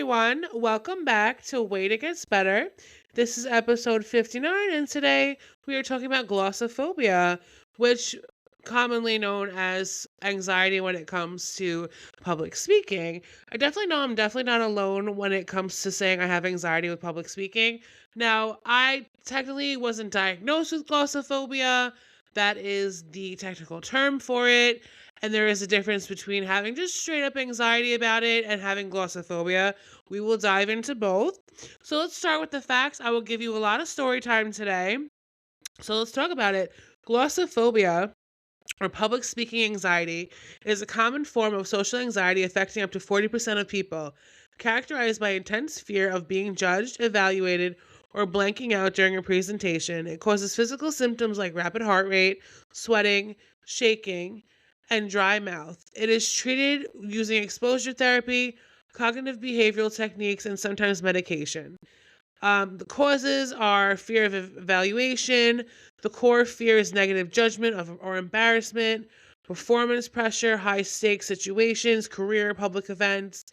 everyone. Welcome back to Wait It Gets Better. This is episode 59, and today we are talking about glossophobia, which commonly known as anxiety when it comes to public speaking. I definitely know I'm definitely not alone when it comes to saying I have anxiety with public speaking. Now, I technically wasn't diagnosed with glossophobia. That is the technical term for it. And there is a difference between having just straight up anxiety about it and having glossophobia. We will dive into both. So let's start with the facts. I will give you a lot of story time today. So let's talk about it. Glossophobia, or public speaking anxiety, is a common form of social anxiety affecting up to 40% of people, characterized by intense fear of being judged, evaluated, or blanking out during a presentation. It causes physical symptoms like rapid heart rate, sweating, shaking, and dry mouth. It is treated using exposure therapy, cognitive behavioral techniques, and sometimes medication. The causes are fear of evaluation. The core fear is negative judgment or embarrassment, performance pressure, high stakes situations, career, public events,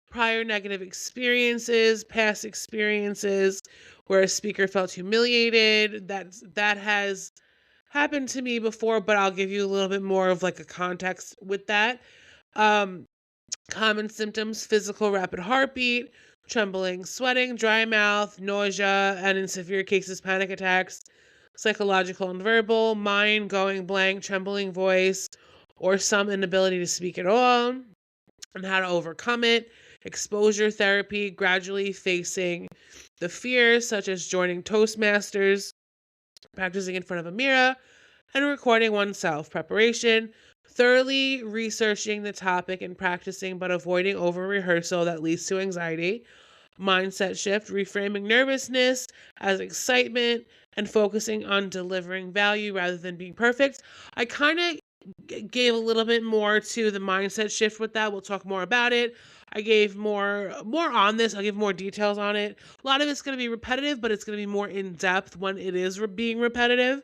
prior negative experiences, past experiences where a speaker felt humiliated. That has happened to me before, but I'll give you a little bit more of like a context with that. Um, Common symptoms: physical rapid heartbeat, trembling, sweating, dry mouth, nausea, and in severe cases, panic attacks. Psychological and verbal: mind going blank, trembling voice, or some inability to speak at all, and how to overcome it. Exposure therapy: gradually facing the fears, such as joining Toastmasters, practicing in front of a mirror, and recording oneself. Preparation: thoroughly researching the topic and practicing, but avoiding over rehearsal that leads to anxiety. Mindset shift: reframing nervousness as excitement and focusing on delivering value rather than being perfect. I kind of gave a little bit more to the mindset shift with that. We'll talk more about it. I gave more on this. I'll give more details on it. A lot of it's going to be repetitive, but it's going to be more in depth when it is being repetitive.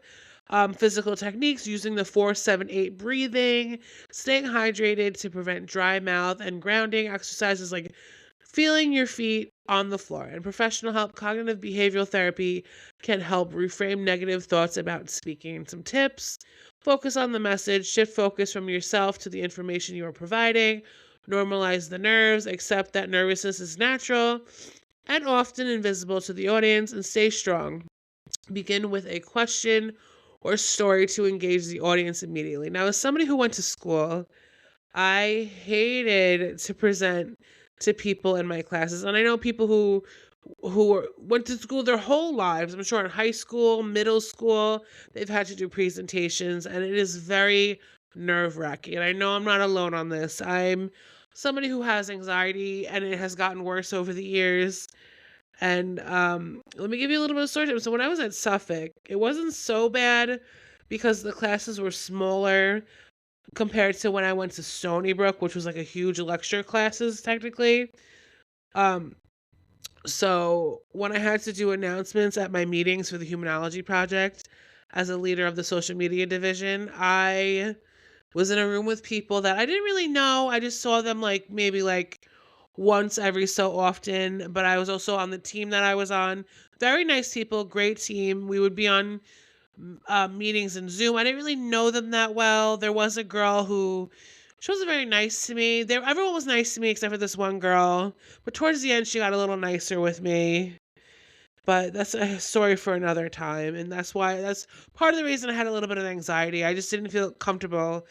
Physical techniques: using the 4-7-8 breathing, staying hydrated to prevent dry mouth, and grounding exercises like feeling your feet on the floor. And professional help: cognitive behavioral therapy can help reframe negative thoughts about speaking. Some tips: focus on the message, shift focus from yourself to the information you are providing, normalize the nerves, accept that nervousness is natural and often invisible to the audience, and stay strong. Begin with a question or story to engage the audience immediately. Now, as somebody who went to school, I hated to present to people in my classes. And I know people who went to school their whole lives. I'm sure in high school, middle school, they've had to do presentations, and it is very nerve-wracking. And I know I'm not alone on this. I'm somebody who has anxiety, and it has gotten worse over the years. And let me give you a little bit of story time. So when I was at Suffolk, it wasn't so bad because the classes were smaller compared to when I went to Stony Brook, which was like a huge lecture classes technically. Um, so when I had to do announcements at my meetings for the Humanology Project as a leader of the social media division, I was in a room with people that I didn't really know. I just saw them like maybe like once every so often, but I was also on the team that I was on. Very nice people, great team. We would be on meetings in Zoom. I didn't really know them that well. There was a girl who she wasn't very nice to me. Everyone was nice to me except for this one girl. But towards the end, she got a little nicer with me. But that's a story for another time, and that's part of the reason I had a little bit of anxiety. I just didn't feel comfortable.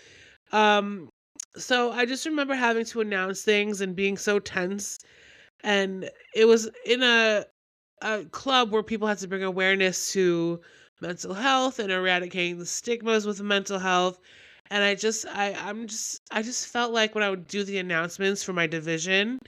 Um, so I just remember having to announce things and being so tense. And it was in a club where people had to bring awareness to mental health and eradicating the stigmas with mental health. And I just felt like when I would do the announcements for my division,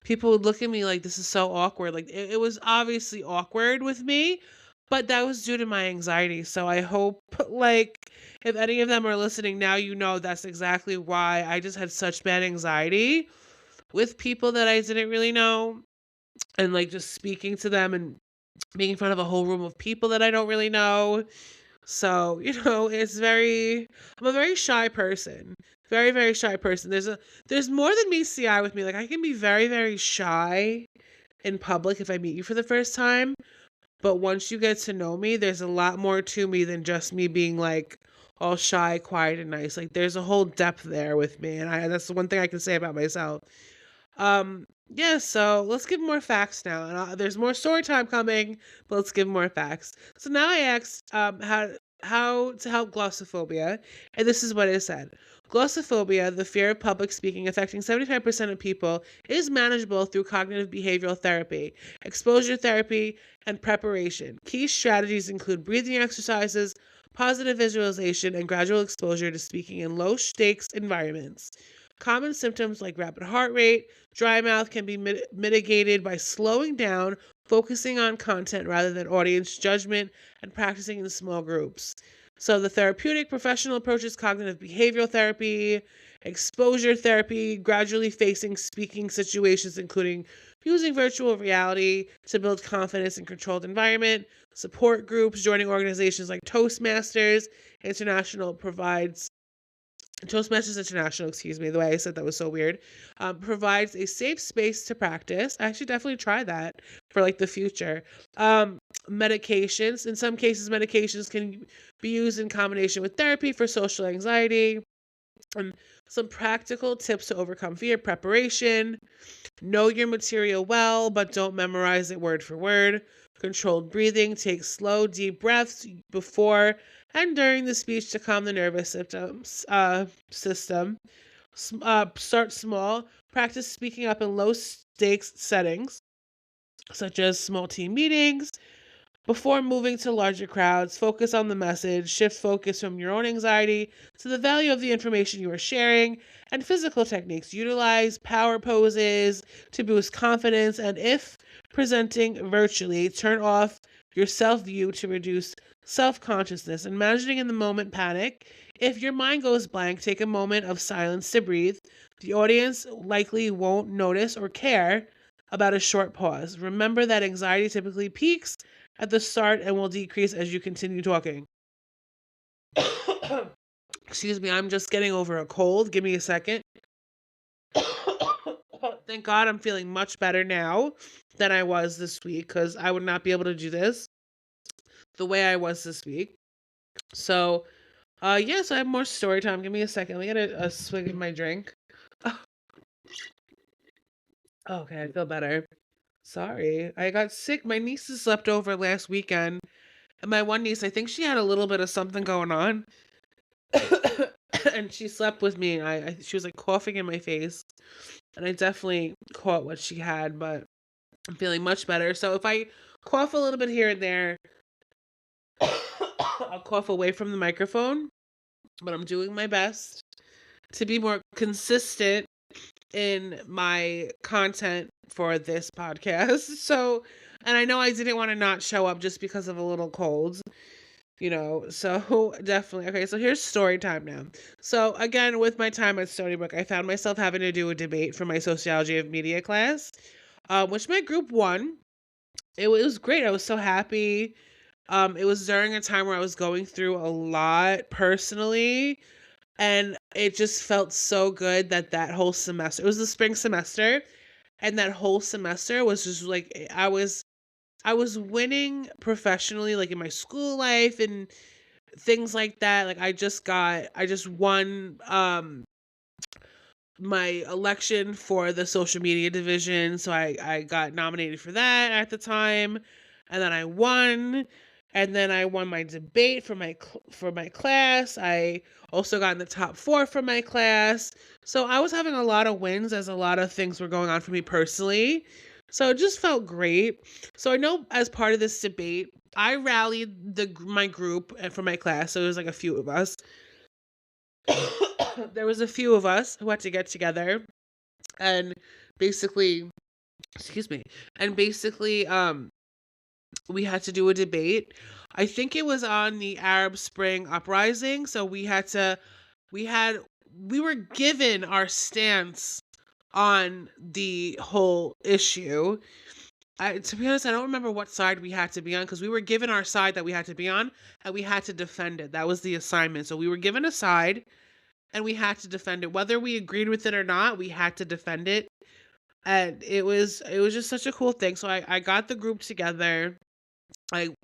people would look at me like this is so awkward. Like it was obviously awkward with me, but that was due to my anxiety. So I hope like if any of them are listening now, you know that's exactly why I just had such bad anxiety with people that I didn't really know, and like just speaking to them and being in front of a whole room of people that I don't really know. So, I'm a very shy person. Very, very shy person. There's more than meets the eye with me. Like, I can be very, very shy in public if I meet you for the first time. But once you get to know me, there's a lot more to me than just me being like all shy, quiet, and nice. Like, there's a whole depth there with me. And that's the one thing I can say about myself. Yeah, so let's give more facts now. And there's more story time coming, but let's give more facts. So now I asked how to help glossophobia, and this is what it said. Glossophobia, the fear of public speaking affecting 75% of people, is manageable through cognitive behavioral therapy, exposure therapy, and preparation. Key strategies include breathing exercises, positive visualization, and gradual exposure to speaking in low stakes environments. Common symptoms like rapid heart rate, dry mouth can be mitigated by slowing down, focusing on content rather than audience judgment, and practicing in small groups. So, the therapeutic professional approach is cognitive behavioral therapy, exposure therapy, gradually facing speaking situations, including using virtual reality to build confidence in controlled environment, support groups, joining organizations like Toastmasters International, excuse me, the way I said that was so weird, provides a safe space to practice. I should definitely try that for like the future. Medications. In some cases, medications can be used in combination with therapy for social anxiety. And some practical tips to overcome fear: preparation, know your material well, but don't memorize it word for word. Controlled breathing, take slow, deep breaths before and during the speech to calm the nervous system. Start small. Practice speaking up in low stakes settings, such as small team meetings. Before moving to larger crowds, focus on the message, shift focus from your own anxiety to the value of the information you are sharing, and physical techniques. Utilize power poses to boost confidence, and if presenting virtually, turn off your self view to reduce self consciousness. And managing in the moment panic. If your mind goes blank, take a moment of silence to breathe. The audience likely won't notice or care about a short pause. Remember that anxiety typically peaks at the start and will decrease as you continue talking. Excuse me, I'm just getting over a cold. Give me a second. Thank God I'm feeling much better now than I was this week, because I would not be able to do this the way I was this week. So, yes, I have more story time. Give me a second. Let me get a swig of my drink. Okay, I feel better. Sorry, I got sick. My nieces slept over last weekend. And my one niece, I think she had a little bit of something going on. And she slept with me. She was like coughing in my face. And I definitely caught what she had, but I'm feeling much better. So if I cough a little bit here and there, I'll cough away from the microphone. But I'm doing my best to be more consistent in my content for this podcast. So, and I know I didn't want to not show up just because of a little cold, so definitely. Okay, so here's story time now. So again, with my time at Stony Brook, I found myself having to do a debate for my sociology of media class, which my group won. It was great. I was so happy. It was during a time where I was going through a lot personally, and it just felt so good that whole semester, it was the spring semester, and that whole semester was just like, I was winning professionally, like in my school life and things like that. Like I just won my election for the social media division. So I got nominated for that at the time, and then I won. And then I won my debate for my class. I also got in the top 4 for my class. So I was having a lot of wins as a lot of things were going on for me personally. So it just felt great. So I know as part of this debate, I rallied my group for my class. So it was like a few of us. There was a few of us who had to get together and basically, excuse me, and basically we had to do a debate. I think it was on the Arab Spring uprising. So we were given our stance on the whole issue. To be honest, I don't remember what side we had to be on because we were given our side that we had to be on and we had to defend it. That was the assignment. So we were given a side and we had to defend it. Whether we agreed with it or not, we had to defend it. And it was just such a cool thing. So I got the group together.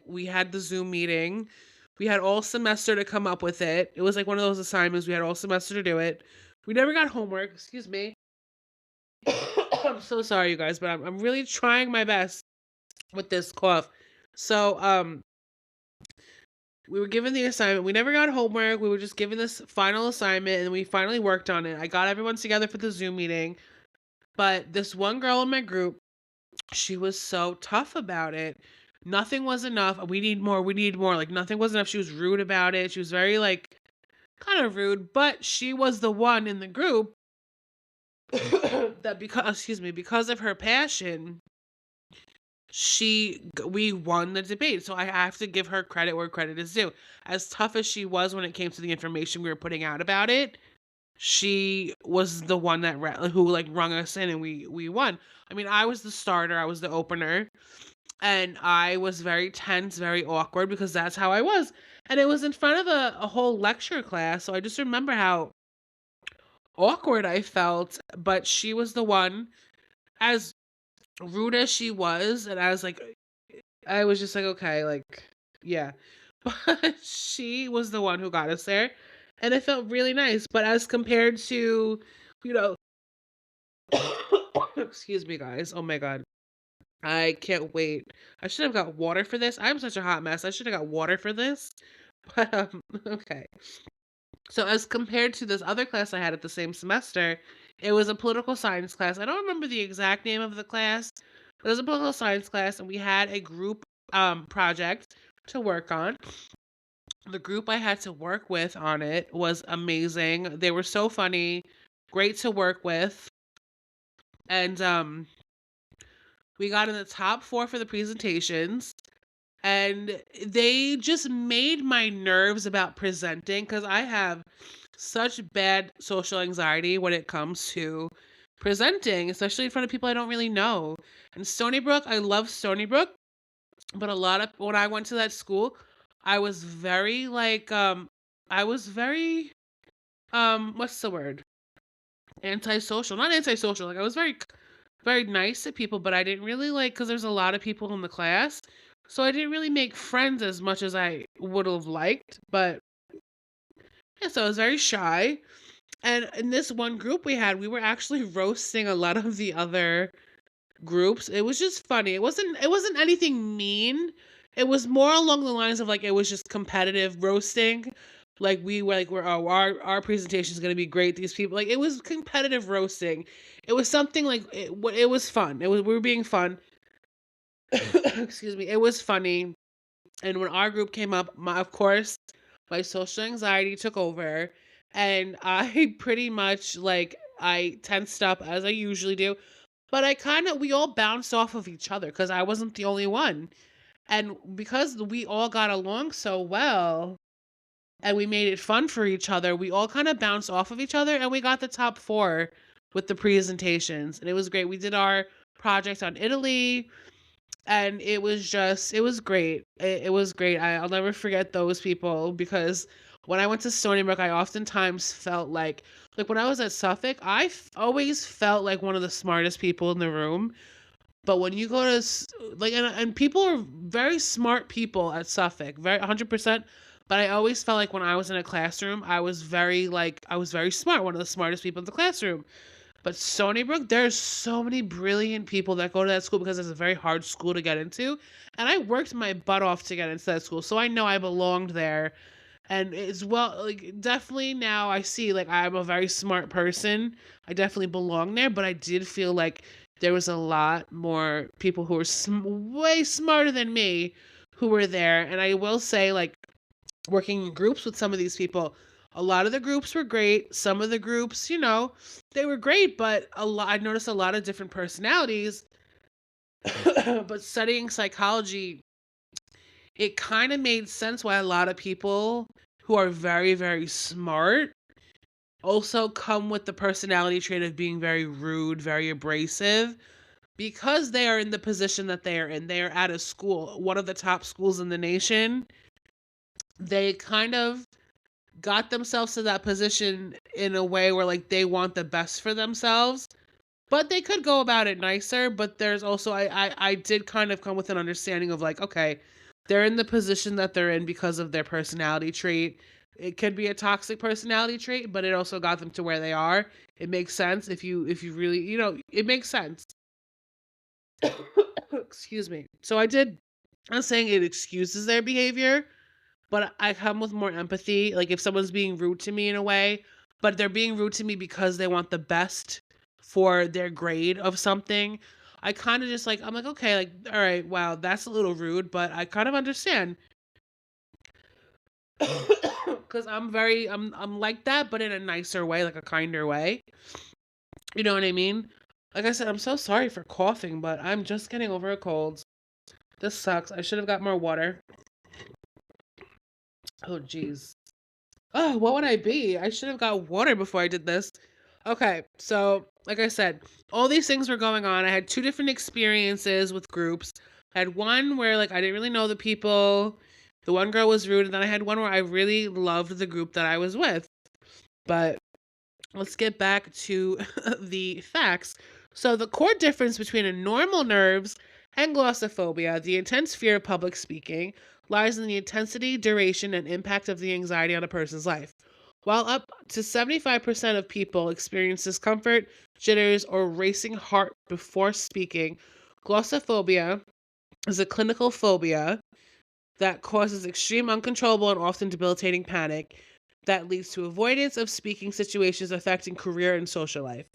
We had the Zoom meeting. We had all semester to come up with it. It was like one of those assignments. We had all semester to do it. We never got homework. Excuse me. I'm so sorry, you guys, but I'm really trying my best with this cough. So, we were given the assignment. We never got homework. We were just given this final assignment and we finally worked on it. I got everyone together for the Zoom meeting. But this one girl in my group, she was so tough about it. Nothing was enough. We need more. We need more. Like nothing was enough. She was rude about it. She was very like kind of rude, but she was the one in the group that because of her passion, we won the debate. So I have to give her credit where credit is due. As tough as she was when it came to the information we were putting out about it, she was the one that who like rung us in and we won. I mean, I was the starter, I was the opener, and I was very tense, very awkward because that's how I was. And it was in front of a whole lecture class, so I just remember how awkward I felt, but she was the one, as rude as she was, and I was just like, okay, like, yeah. But she was the one who got us there, and it felt really nice. But as compared to, you know, excuse me, guys. Oh my God. I can't wait. I should have got water for this. I'm such a hot mess. I should have got water for this. But, okay. So, as compared to this other class I had at the same semester, it was a political science class. I don't remember the exact name of the class, but it was a political science class, and we had a group project to work on. The group I had to work with on it was amazing. They were so funny, great to work with. And we got in the top 4 for the presentations. And they just made my nerves about presenting because I have such bad social anxiety when it comes to presenting, especially in front of people I don't really know. And Stony Brook, I love Stony Brook, but a lot of when I went to that school, I was very like I was very what's the word? Antisocial. Not antisocial. Like I was very nice to people, but I didn't really like cuz there's a lot of people in the class. So I didn't really make friends as much as I would have liked, but yeah, so I was very shy. And in this one group we had, we were actually roasting a lot of the other groups. It was just funny. It wasn't anything mean. It was more along the lines of like it was just competitive roasting. Like we were like we're oh our presentation is gonna be great. These people like it was competitive roasting. It was something like it was fun. We were being fun. Excuse me. It was funny. And when our group came up, of course, my social anxiety took over, and I pretty much like I tensed up as I usually do. But we all bounced off of each other because I wasn't the only one. And because we all got along so well and we made it fun for each other, we all kind of bounced off of each other and we got the top 4 with the presentations. And it was great. We did our project on Italy and it was great. It was great. I'll never forget those people because when I went to Stony Brook, I oftentimes felt like when I was at Suffolk, always felt like one of the smartest people in the room. But when you go to like and people are very smart people at Suffolk, very 100%. But I always felt like when I was in a classroom, I was very smart, one of the smartest people in the classroom. But Stony Brook, there's so many brilliant people that go to that school because it's a very hard school to get into. And I worked my butt off to get into that school. So I know I belonged there. And it's well, like, definitely now I see, like, I'm a very smart person. I definitely belong there. But I did feel like there was a lot more people who were way smarter than me who were there. And I will say, like, working in groups with some of these people, a lot of the groups were great. Some of the groups, they were great, but I noticed a lot of different personalities. But studying psychology, it kind of made sense why a lot of people who are very, very smart also come with the personality trait of being very rude, very abrasive. because they are in the position that they are in, they are at a school, one of the top schools in the nation. They kind of got themselves to that position in a way where like they want the best for themselves. But they could go about it nicer, but there's also I did kind of come with an understanding of like, okay, they're in the position that they're in because of their personality trait. It could be a toxic personality trait, but it also got them to where they are. It makes sense if you really, it makes sense. Excuse me. So I'm not saying it excuses their behavior, but I come with more empathy. Like if someone's being rude to me in a way, but they're being rude to me because they want the best for their grade of something, I kind of just like, I'm like, okay, like, all right, wow, that's a little rude, but I kind of understand. Because I'm like that, but in a nicer way, like a kinder way. You know what I mean? Like I said, I'm so sorry for coughing, but I'm just getting over a cold. This sucks. I should have got more water. Oh, jeez. Oh, what would I be? I should have got water before I did this. Okay, so like I said, all these things were going on. I had two different experiences with groups. I had one where like I didn't really know the people. The one girl was rude, and then I had one where I really loved the group that I was with. But let's get back to the facts. So the core difference between a normal nerves and glossophobia, the intense fear of public speaking, lies in the intensity, duration, and impact of the anxiety on a person's life. While up to 75% of people experience discomfort, jitters, or racing heart before speaking, glossophobia is a clinical phobia that causes extreme, uncontrollable, and often debilitating panic that leads to avoidance of speaking situations affecting career and social life.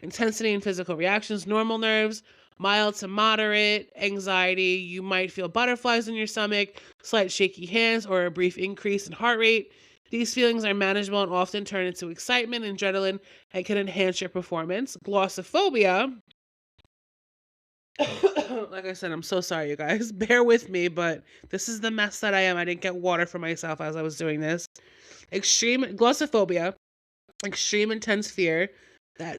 Intensity and physical reactions, normal nerves, mild to moderate anxiety. You might feel butterflies in your stomach, slight shaky hands, or a brief increase in heart rate. These feelings are manageable and often turn into excitement, adrenaline, and can enhance your performance. Glossophobia. Like I said, I'm so sorry, you guys. Bear with me, but this is the mess that I am. I didn't get water for myself as I was doing this. Extreme glossophobia, extreme intense fear that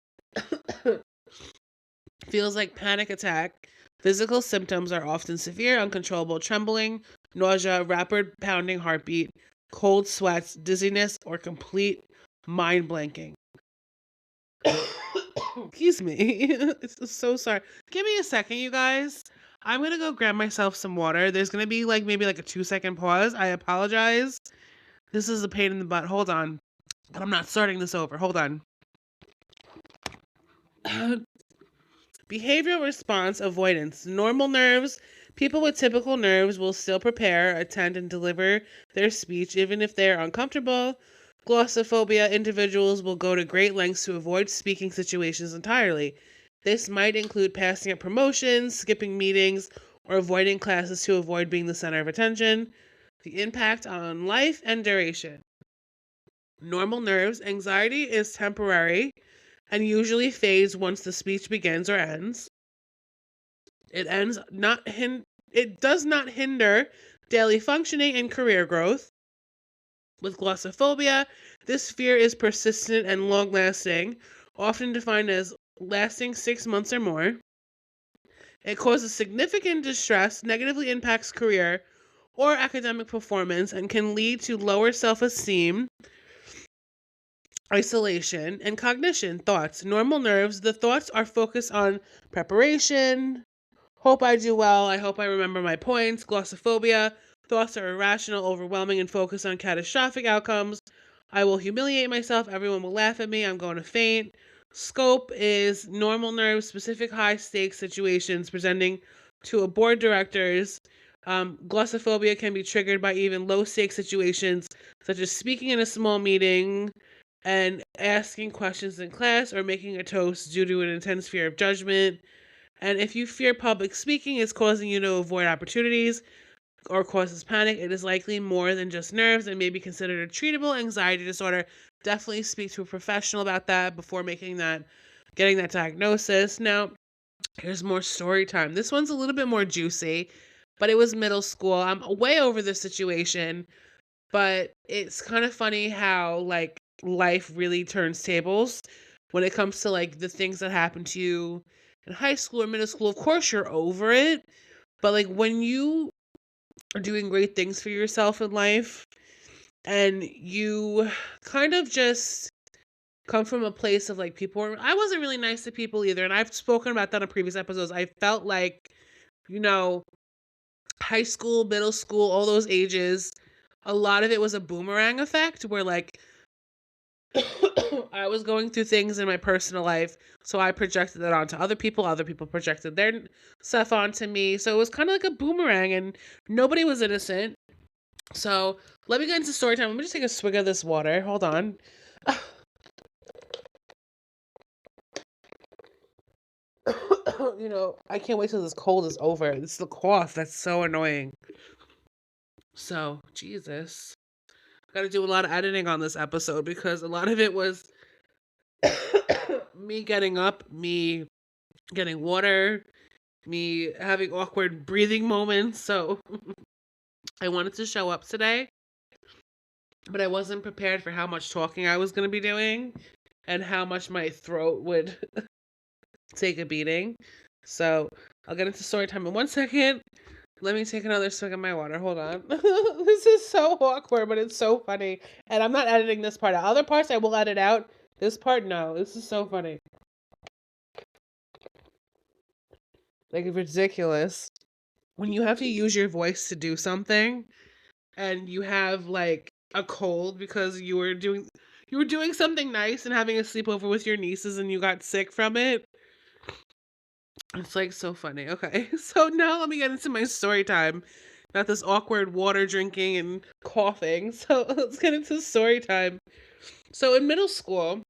feels like panic attack. Physical symptoms are often severe, uncontrollable trembling, nausea, rapid pounding heartbeat, cold sweats, dizziness, or complete mind blanking. Excuse me. So sorry. Give me a second, you guys. I'm gonna go grab myself some water. There's gonna be like maybe like a 2-second pause. I apologize. This is a pain in the butt. Hold on. But I'm not starting this over. Hold on. Behavioral response avoidance. Normal nerves. People with typical nerves will still prepare, attend, and deliver their speech even if they are uncomfortable. Glossophobia individuals will go to great lengths to avoid speaking situations entirely. This might include passing up promotions, skipping meetings, or avoiding classes to avoid being the center of attention. The impact on life and duration. Normal nerves. Anxiety is temporary and usually fades once the speech begins or ends. It does not hinder daily functioning and career growth. With glossophobia, this fear is persistent and long-lasting, often defined as lasting 6 months or more. It causes significant distress, negatively impacts career or academic performance, and can lead to lower self-esteem, isolation, and cognition. Thoughts. Normal nerves. The thoughts are focused on preparation. Hope I do well. I hope I remember my points. Glossophobia. Thoughts are irrational, overwhelming, and focused on catastrophic outcomes. I will humiliate myself. Everyone will laugh at me. I'm going to faint. Scope is normal nerves, specific high stakes situations presenting to a board directors. Glossophobia can be triggered by even low stakes situations, such as speaking in a small meeting and asking questions in class or making a toast due to an intense fear of judgment. And if you fear public speaking is causing you to avoid opportunities or causes panic, it is likely more than just nerves and may be considered a treatable anxiety disorder. Definitely speak to a professional about that before getting that diagnosis. Now, here's more story time. This one's a little bit more juicy, but it was middle school. I'm way over this situation, but it's kind of funny how like life really turns tables when it comes to like the things that happen to you in high school or middle school, of course you're over it. But like when you are doing great things for yourself in life and you kind of just come from a place of like I wasn't really nice to people either. And I've spoken about that in previous episodes. I felt like, you know, high school, middle school, all those ages, a lot of it was a boomerang effect where like I was going through things in my personal life, so I projected that onto other people projected their stuff onto me. So it was kind of like a boomerang and nobody was innocent. So let me get into story time. Let me just take a swig of this water. Hold on. I can't wait till this cold is over. It's the cough that's so annoying. So, Jesus. Got to do a lot of editing on this episode because a lot of it was me getting up, me getting water, me having awkward breathing moments. So, I wanted to show up today, but I wasn't prepared for how much talking I was going to be doing and how much my throat would take a beating. So, I'll get into story time in 1 second. Let me take another swig of my water. Hold on. This is so awkward, but it's so funny. And I'm not editing this part out. Other parts I will edit out. This part, no. This is so funny. Like, ridiculous. When you have to use your voice to do something and you have, like, a cold because you were doing something nice and having a sleepover with your nieces and you got sick from it. It's like so funny. Okay. So now let me get into my story time. Not this awkward water drinking and coughing. So let's get into story time. So in middle school,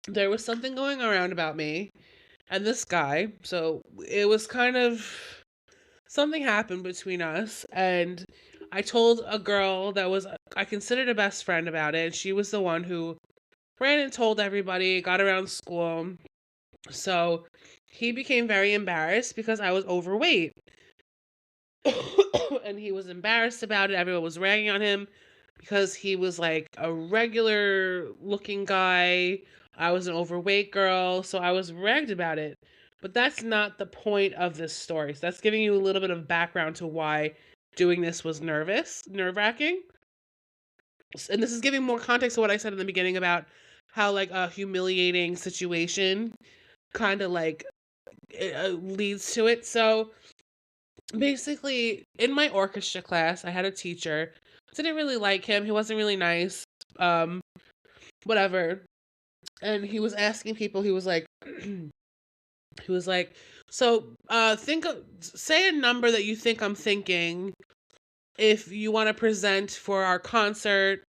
there was something going around about me and this guy. So it was kind of something happened between us and I told a girl that was I considered a best friend about it, and she was the one who ran and told everybody, got around school. So he became very embarrassed because I was overweight. And he was embarrassed about it. Everyone was ragging on him because he was like a regular looking guy. I was an overweight girl, so I was ragged about it. But that's not the point of this story. So that's giving you a little bit of background to why doing this was nerve-wracking. And this is giving more context to what I said in the beginning about how like a humiliating situation kind of like leads to it. So basically, in my orchestra class, I had a teacher. Didn't really like him. He wasn't really nice. Um, whatever. And he was asking people. He was like, he was like, so say a number that you think I'm thinking if you want to present for our concert,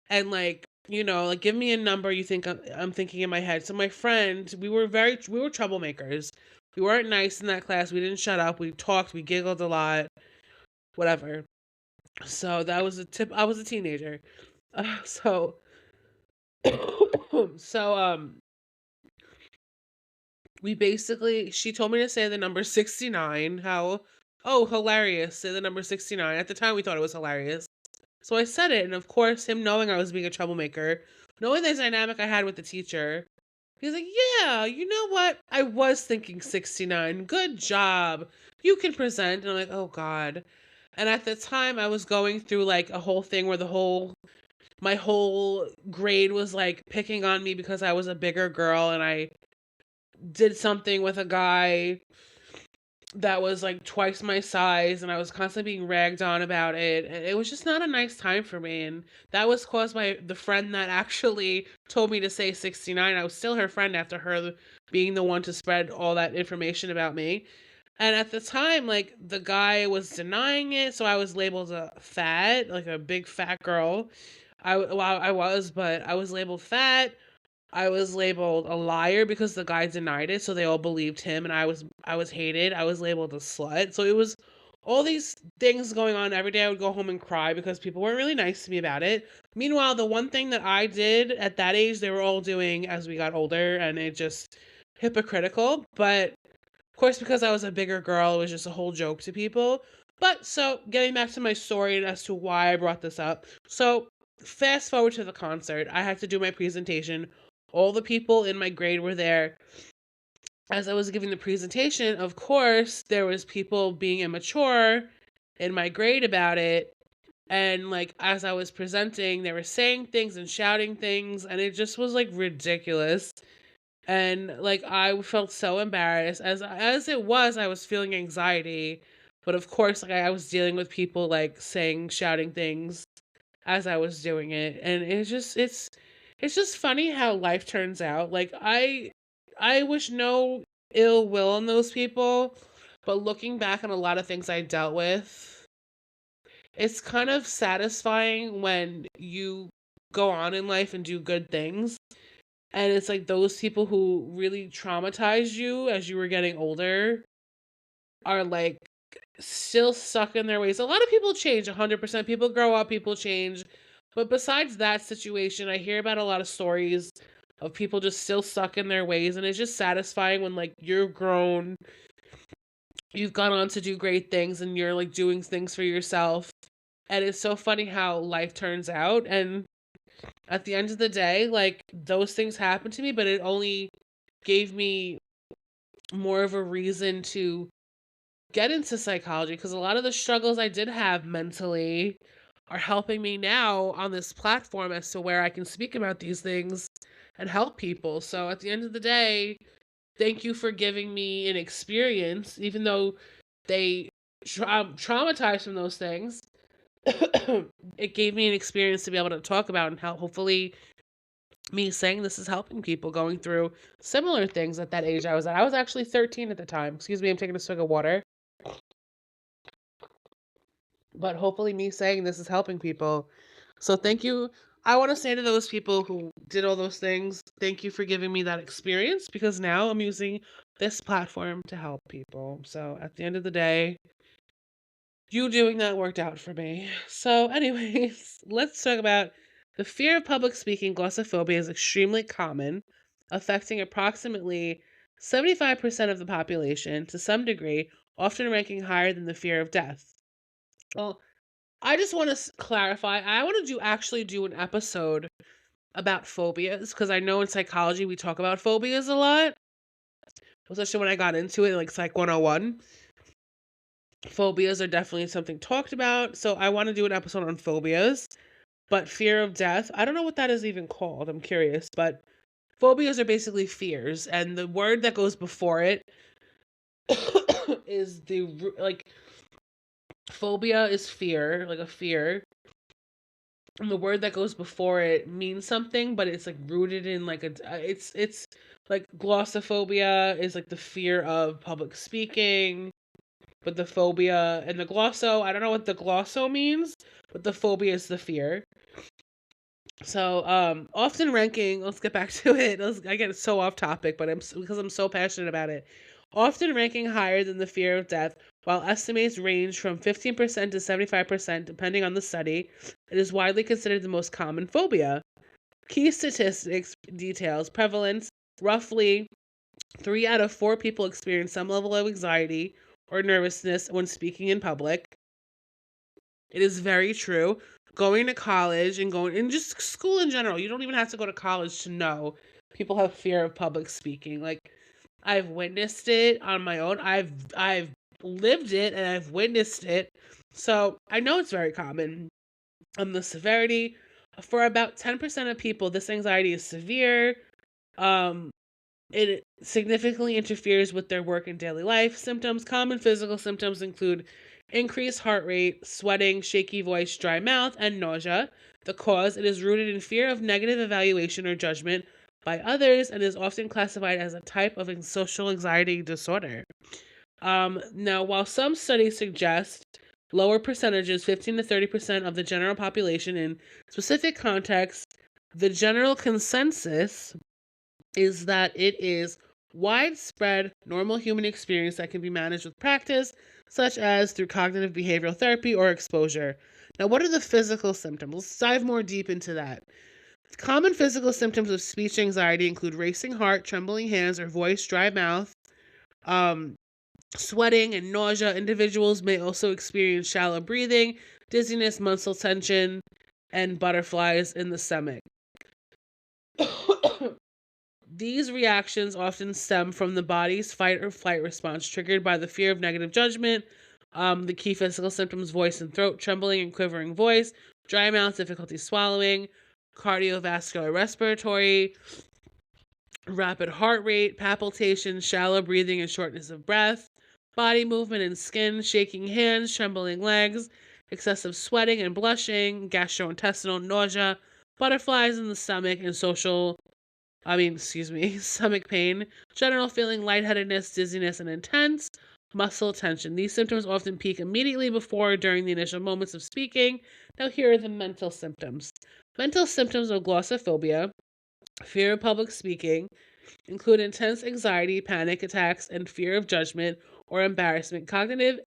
and like like give me a number you think I'm thinking in my head. So my friend, we were troublemakers. We weren't nice in that class. We didn't shut up. We talked. We giggled a lot. Whatever. So that was a tip. I was a teenager. So so we basically she told me to say the number 69. How oh hilarious, say the number 69. At the time we thought it was hilarious. So I said it, and of course him knowing I was being a troublemaker, knowing the dynamic I had with the teacher, he's like, yeah, you know what? I was thinking 69. Good job. You can present. And I'm like, oh God. And at the time I was going through like a whole thing where my whole grade was like picking on me because I was a bigger girl and I did something with a guy that was like twice my size and I was constantly being ragged on about it. And it was just not a nice time for me. And that was caused by the friend that actually told me to say 69. I was still her friend after her being the one to spread all that information about me. And at the time, like the guy was denying it, so I was labeled a fat, like a big fat girl. I was, but I was labeled fat. I was labeled a liar because the guy denied it, so they all believed him, and I was hated. I was labeled a slut. So it was all these things going on every day. I would go home and cry because people weren't really nice to me about it. Meanwhile, the one thing that I did at that age, they were all doing as we got older, and it just hypocritical. But of course, because I was a bigger girl, it was just a whole joke to people. But so getting back to my story and as to why I brought this up. So fast forward to the concert. I had to do my presentation. All the people in my grade were there. as I was giving the presentation, of course, there was people being immature in my grade about it. And like as I was presenting, they were saying things and shouting things, and it just was like ridiculous. And like I felt so embarrassed. As it was, I was feeling anxiety. But of course, like I was dealing with people like saying, shouting things as I was doing it. And it's just funny how life turns out. Like I wish no ill will on those people, but looking back on a lot of things I dealt with, it's kind of satisfying when you go on in life and do good things. And it's like those people who really traumatized you as you were getting older are like still stuck in their ways. A lot of people change, 100%. People grow up, people change. But besides that situation, I hear about a lot of stories of people just still stuck in their ways. And it's just satisfying when like you're grown, you've gone on to do great things, and you're like doing things for yourself. And it's so funny how life turns out. And at the end of the day, like those things happened to me, but it only gave me more of a reason to get into psychology, because a lot of the struggles I did have mentally are helping me now on this platform as to where I can speak about these things and help people. So at the end of the day, thank you for giving me an experience, even though they traumatized from those things. It gave me an experience to be able to talk about and help. Hopefully, me saying this is helping people going through similar things at that age I was at. I was actually 13 at the time. Excuse me, I'm taking a swig of water. But hopefully, me saying this is helping people. So, thank you. I want to say to those people who did all those things, thank you for giving me that experience, because now I'm using this platform to help people. So, at the end of the day, you doing that worked out for me. So, anyways, let's talk about the fear of public speaking. Glossophobia is extremely common, affecting approximately 75% of the population to some degree, often ranking higher than the fear of death. Well, I just want to clarify. I want to actually do an episode about phobias, because I know in psychology we talk about phobias a lot, especially when I got into it, like Psych 101. Phobias are definitely something talked about. So I want to do an episode on phobias. But fear of death, I don't know what that is even called. I'm curious. But phobias are basically fears. And the word that goes before it is like, phobia is fear, like a fear. And the word that goes before it means something, but it's like rooted in like it's like glossophobia is like the fear of public speaking. But the phobia and the glosso, I don't know what the glosso means, but the phobia is the fear. So, often ranking, let's get back to it. I get so off topic, but because I'm so passionate about it. Often ranking higher than the fear of death, while estimates range from 15% to 75% depending on the study, it is widely considered the most common phobia. Key statistics details prevalence: roughly 3 out of 4 people experience some level of anxiety or nervousness when speaking in public. It is very true. Going to college and going in just school in general, you don't even have to go to college to know people have fear of public speaking. Like I've witnessed it on my own. I've lived it and I've witnessed it. So I know it's very common. The severity, for about 10% of people, this anxiety is severe. Um, it significantly interferes with their work and daily life. Symptoms: common physical symptoms include increased heart rate, sweating, shaky voice, dry mouth, and nausea. The cause: it is rooted in fear of negative evaluation or judgment by others and is often classified as a type of social anxiety disorder. Now, while some studies suggest lower percentages, 15 to 30% of the general population in specific contexts, the general consensus is that it is widespread normal human experience that can be managed with practice, such as through cognitive behavioral therapy or exposure. Now, what are the physical symptoms? Let's dive more deep into that. Common physical symptoms of speech anxiety include racing heart, trembling hands or voice, dry mouth, sweating, and nausea. Individuals may also experience shallow breathing, dizziness, muscle tension, and butterflies in the stomach. These reactions often stem from the body's fight or flight response, triggered by the fear of negative judgment. The key physical symptoms: voice and throat trembling and quivering voice, dry mouth, difficulty swallowing, cardiovascular respiratory, rapid heart rate, palpitations, shallow breathing and shortness of breath, body movement and skin, shaking hands, trembling legs, excessive sweating and blushing, gastrointestinal nausea, butterflies in the stomach, and stomach pain, general feeling lightheadedness, dizziness, and intense muscle tension. These symptoms often peak immediately before or during the initial moments of speaking. Now, here are the mental symptoms. Mental symptoms of glossophobia, fear of public speaking, include intense anxiety, panic attacks, and fear of judgment or embarrassment. Cognitive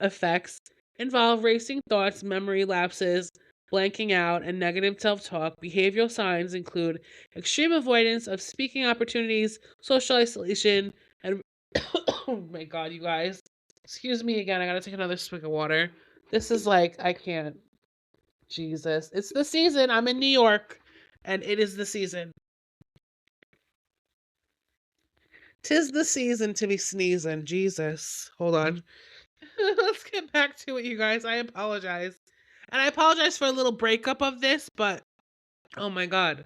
effects involve racing thoughts, memory lapses, blanking out, and negative self talk. Behavioral signs include extreme avoidance of speaking opportunities, social isolation, and oh my god, you guys. Excuse me again, I gotta take another swig of water. This is like, I can't. Jesus. It's the season. I'm in New York, and it is the season. 'Tis the season to be sneezing. Jesus. Hold on. Let's get back to it, you guys. I apologize. And I apologize for a little breakup of this, but oh my god.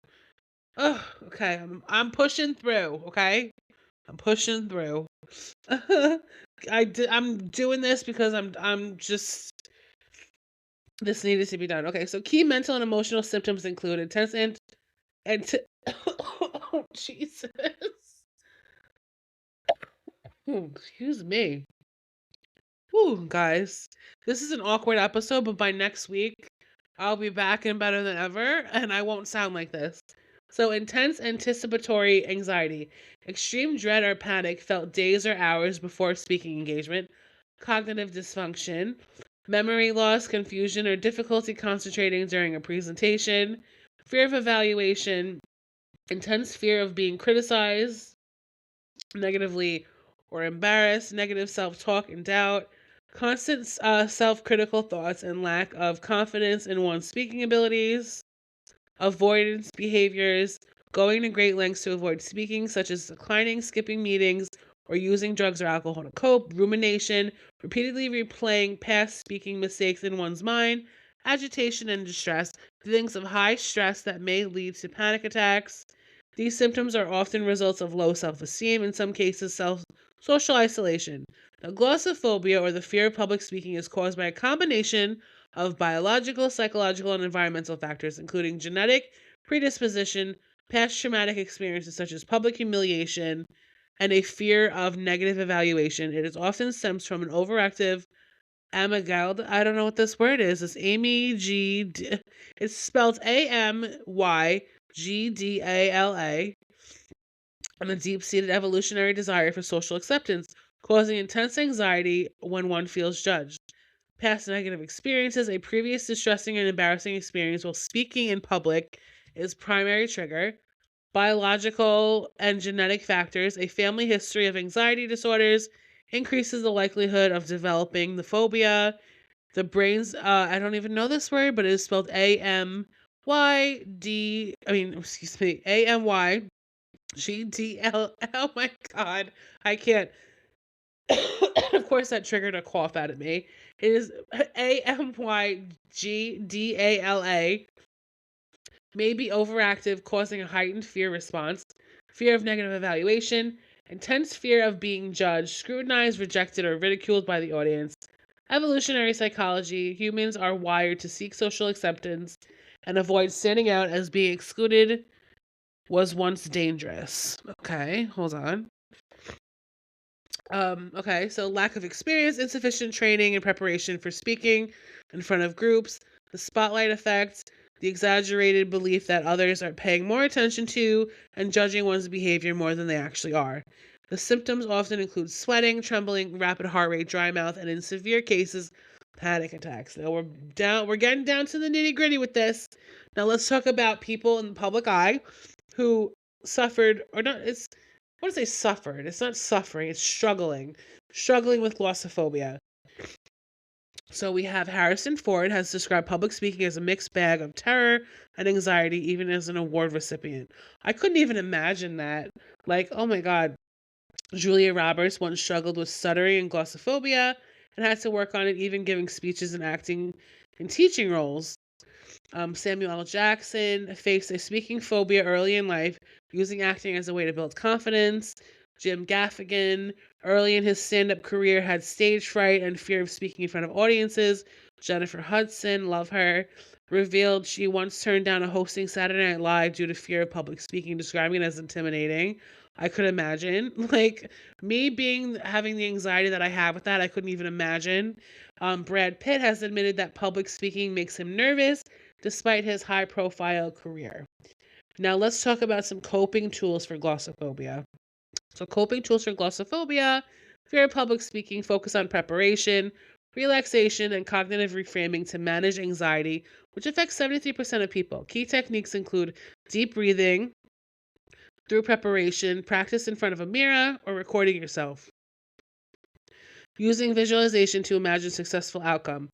Oh, okay. I'm pushing through, okay? I'm pushing through. I'm doing this because I'm just this needed to be done. Okay, so key mental and emotional symptoms include intense and oh, Jesus. Excuse me. Whew, guys. This is an awkward episode, but by next week, I'll be back and better than ever, and I won't sound like this. So, intense anticipatory anxiety, extreme dread or panic felt days or hours before speaking engagement, cognitive dysfunction, memory loss, confusion, or difficulty concentrating during a presentation, fear of evaluation, intense fear of being criticized negatively or embarrassed, negative self talk and doubt, constant self critical thoughts, and lack of confidence in one's speaking abilities, avoidance behaviors, going to great lengths to avoid speaking, such as declining, skipping meetings, or using drugs or alcohol to cope, rumination, repeatedly replaying past speaking mistakes in one's mind, agitation and distress, feelings of high stress that may lead to panic attacks. These symptoms are often results of low self-esteem, in some cases social isolation. Now, glossophobia, or the fear of public speaking, is caused by a combination of biological, psychological, and environmental factors, including genetic predisposition, past traumatic experiences such as public humiliation, and a fear of negative evaluation. It is often stems from an overactive amygdala. I don't know what this word is. It's Amy G. It's spelled AMYGDALA, and a deep-seated evolutionary desire for social acceptance, causing intense anxiety when one feels judged. Past negative experiences, a previous distressing and embarrassing experience while speaking in public is primary trigger. Biological and genetic factors, a family history of anxiety disorders increases the likelihood of developing the phobia. The brain's, I don't even know this word, but it is spelled AMYGDL. Oh my God, I can't. Of course, that triggered a cough out of me. It is AMYGDALA. May be overactive, causing a heightened fear response, fear of negative evaluation, intense fear of being judged, scrutinized, rejected, or ridiculed by the audience. Evolutionary psychology: humans are wired to seek social acceptance and avoid standing out, as being excluded was once dangerous. Okay, hold on. Okay, so lack of experience, insufficient training and preparation for speaking in front of groups, the spotlight effect, the exaggerated belief that others are paying more attention to and judging one's behavior more than they actually are. The symptoms often include sweating, trembling, rapid heart rate, dry mouth, and in severe cases, panic attacks. Now we're getting down to the nitty-gritty with this. Now let's talk about people in the public eye who suffered, or not, it's, I want to say suffered. It's not suffering, it's struggling with glossophobia. So we have Harrison Ford has described public speaking as a mixed bag of terror and anxiety, even as an award recipient. I couldn't even imagine that. Like, oh my God, Julia Roberts once struggled with stuttering and glossophobia and had to work on it, even giving speeches and acting in teaching roles. Samuel L. Jackson faced a speaking phobia early in life, using acting as a way to build confidence. Jim Gaffigan, early in his stand up career, had stage fright and fear of speaking in front of audiences. Jennifer Hudson, love her, revealed she once turned down a hosting Saturday Night Live due to fear of public speaking, describing it as intimidating. I could imagine. Like me being having the anxiety that I have with that, I couldn't even imagine. Brad Pitt has admitted that public speaking makes him nervous despite his high profile career. Now, let's talk about some coping tools for glossophobia. So, coping tools for glossophobia: fear of public speaking, focus on preparation, relaxation, and cognitive reframing to manage anxiety, which affects 73% of people. Key techniques include deep breathing through preparation, practice in front of a mirror, or recording yourself. Using visualization to imagine successful outcome.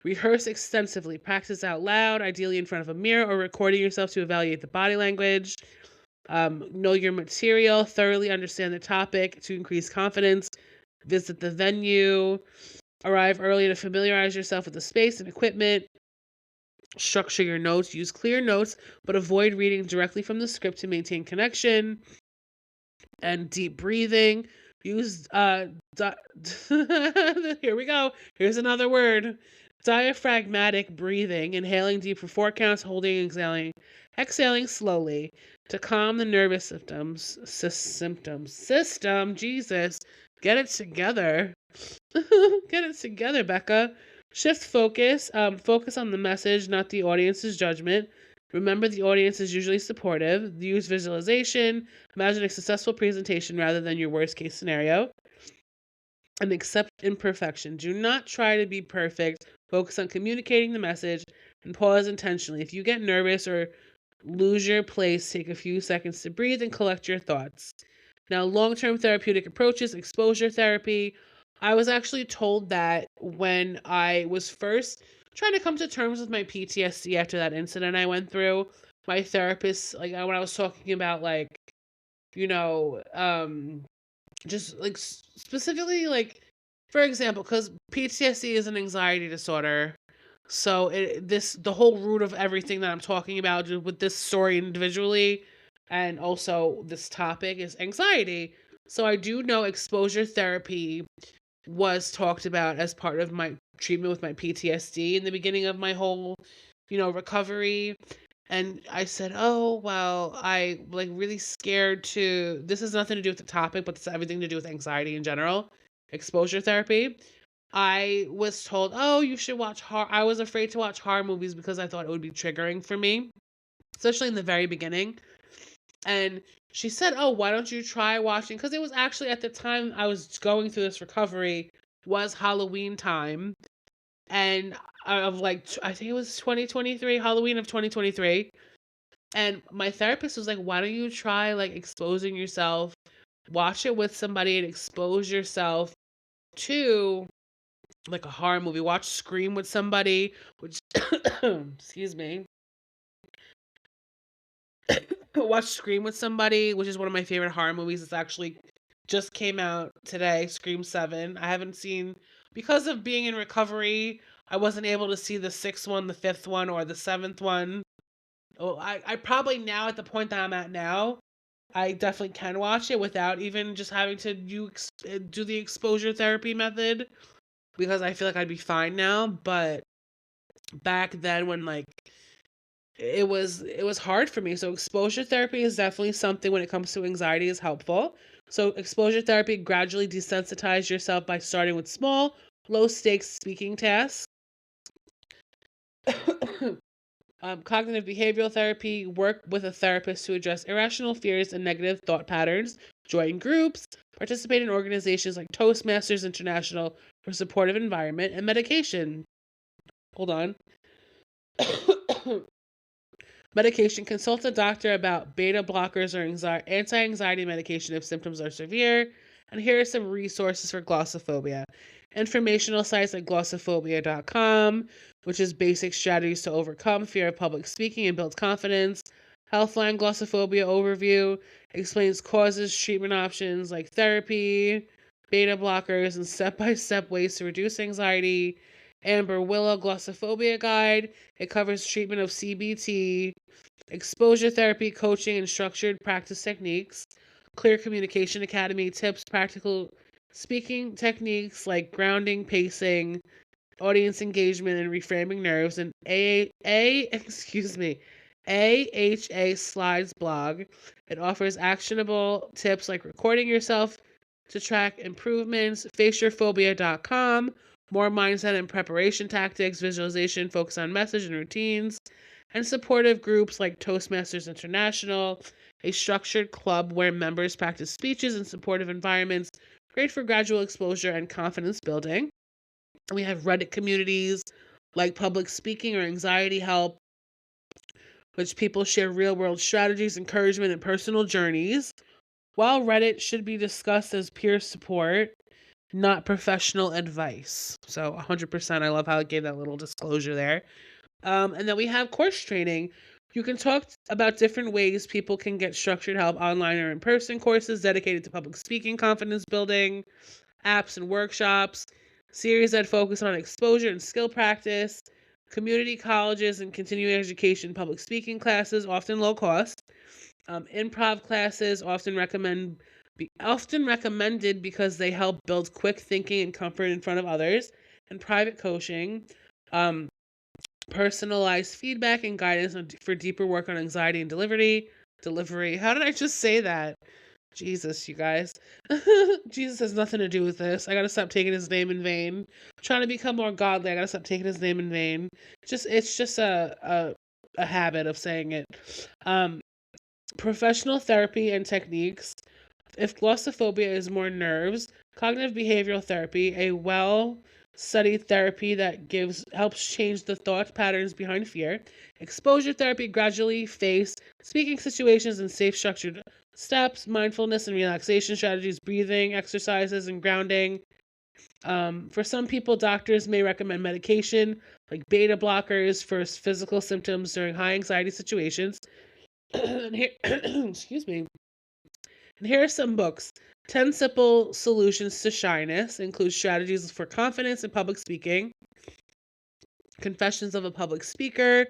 Rehearse extensively. Practice out loud, ideally in front of a mirror, or recording yourself to evaluate the body language. Know your material. Thoroughly understand the topic to increase confidence. Visit the venue. Arrive early to familiarize yourself with the space and equipment. Structure your notes. Use clear notes, but avoid reading directly from the script to maintain connection. And deep breathing. Use here we go. Here's another word. Diaphragmatic breathing, inhaling deep for 4 counts, holding and exhaling slowly to calm the nervous system. Jesus, get it together. Get it together, Becca. Shift focus. Focus on the message, not the audience's judgment. Remember, the audience is usually supportive. Use visualization. Imagine a successful presentation rather than your worst case scenario. And accept imperfection. Do not try to be perfect. Focus on communicating the message and pause intentionally. If you get nervous or lose your place, take a few seconds to breathe and collect your thoughts. Now, long-term therapeutic approaches, exposure therapy. I was actually told that when I was first trying to come to terms with my PTSD after that incident I went through, my therapist, like when I was talking about like, you know, just like specifically like, for example, because PTSD is an anxiety disorder. So the whole root of everything that I'm talking about with this story individually and also this topic is anxiety. So I do know exposure therapy was talked about as part of my treatment with my PTSD in the beginning of my whole, recovery. And I said, "Oh, well, I like really scared to this has nothing to do with the topic, but it's everything to do with anxiety in general. Exposure therapy." I was told, "Oh, you should watch horror." I was afraid to watch horror movies because I thought it would be triggering for me, especially in the very beginning. And she said, "Oh, why don't you try watching?" Because it was actually at the time I was going through this recovery was Halloween time, and of like I think it was 2023, Halloween of 2023. And my therapist was like, "Why don't you try like exposing yourself? Watch it with somebody and expose yourself to like a horror movie. Watch Scream with somebody, which excuse me. Watch Scream with somebody, which is one of my favorite horror movies. It's actually just came out today, Scream 7. I haven't seen because of being in recovery, I wasn't able to see the sixth one, the fifth one, or the seventh one. Oh, I probably now at the point that I'm at now, I definitely can watch it without even just having to do the exposure therapy method because I feel like I'd be fine now. But back then, when like it was hard for me. So exposure therapy is definitely something when it comes to anxiety is helpful. So exposure therapy gradually desensitize yourself by starting with small, low stakes speaking tasks. Cognitive behavioral therapy, work with a therapist to address irrational fears and negative thought patterns, join groups, participate in organizations like Toastmasters International for supportive environment, and medication. Hold on. Medication, consult a doctor about beta blockers or anti-anxiety medication if symptoms are severe. And here are some resources for glossophobia. Informational sites like glossophobia.com, which is basic strategies to overcome fear of public speaking and build confidence. Healthline glossophobia overview explains causes, treatment options like therapy, beta blockers, and step-by-step ways to reduce anxiety. Amber Willow Glossophobia Guide. It covers treatment of CBT, exposure therapy, coaching, and structured practice techniques. Clear Communication Academy tips, practical speaking techniques like grounding, pacing, audience engagement, and reframing nerves. And AHA Slides blog. It offers actionable tips like recording yourself to track improvements. FaceYourPhobia.com. More mindset and preparation tactics, visualization, focus on message and routines, and supportive groups like Toastmasters International, a structured club where members practice speeches in supportive environments, great for gradual exposure and confidence building. We have Reddit communities like public speaking or anxiety help, which people share real world strategies, encouragement, and personal journeys. While Reddit should be discussed as peer support, not professional advice. So 100%, I love how it gave that little disclosure there. And then we have course training. You can talk about different ways people can get structured help online or in person courses dedicated to public speaking, confidence building, apps and workshops, series that focus on exposure and skill practice, community colleges and continuing education public speaking classes, often low cost, improv classes, often recommended because they help build quick thinking and comfort in front of others, and private coaching, personalized feedback and guidance for deeper work on anxiety and delivery. How did I just say that? Jesus, you guys. Jesus has nothing to do with this. I gotta stop taking his name in vain. I'm trying to become more godly. I gotta stop taking his name in vain. It's just a habit of saying it. Professional therapy and techniques. If glossophobia is more nerves, cognitive behavioral therapy, a well-studied therapy that helps change the thought patterns behind fear. Exposure therapy, gradually face speaking situations in safe, structured steps. Mindfulness and relaxation strategies, breathing exercises, and grounding. For some people, doctors may recommend medication like beta blockers for physical symptoms during high anxiety situations. And here, excuse me. And here are some books. 10 Simple Solutions to Shyness includes strategies for confidence in public speaking. Confessions of a Public Speaker,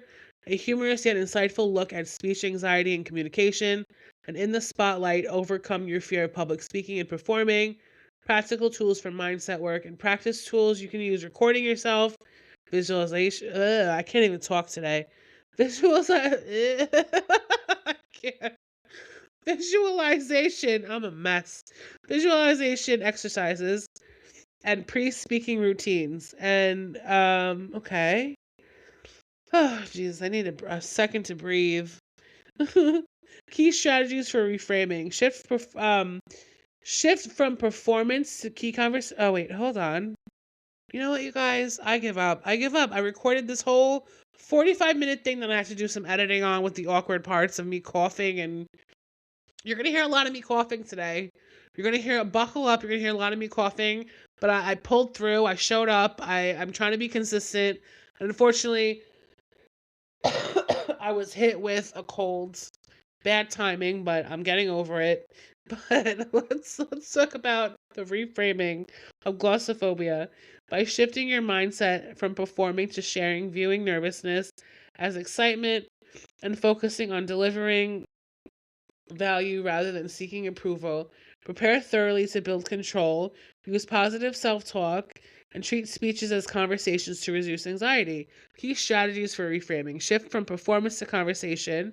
a humorous yet insightful look at speech anxiety and communication. And In the Spotlight, Overcome Your Fear of Public Speaking and Performing. Practical tools for mindset work and practice tools you can use: recording yourself, visualization. I can't even talk today. Visualization. I can't. Visualization. I'm a mess. Visualization exercises and pre-speaking routines. And okay. Oh, Jesus, I need a second to breathe. Key strategies for reframing. Shift from performance to key converse. Oh wait, hold on. You know what, you guys? I give up. I recorded this whole 45-minute thing that I have to do some editing on with the awkward parts of me coughing, and you're going to hear a lot of me coughing today. You're going to hear, buckle up, you're going to hear a lot of me coughing, but I pulled through. I showed up. I'm trying to be consistent. And unfortunately, I was hit with a cold. Bad timing, but I'm getting over it. But let's talk about the reframing of glossophobia. By shifting your mindset from performing to sharing, viewing nervousness as excitement, and focusing on delivering value rather than seeking approval. Prepare thoroughly to build control. Use positive self-talk and treat speeches as conversations to reduce anxiety. Key strategies for reframing. Shift from performance to conversation.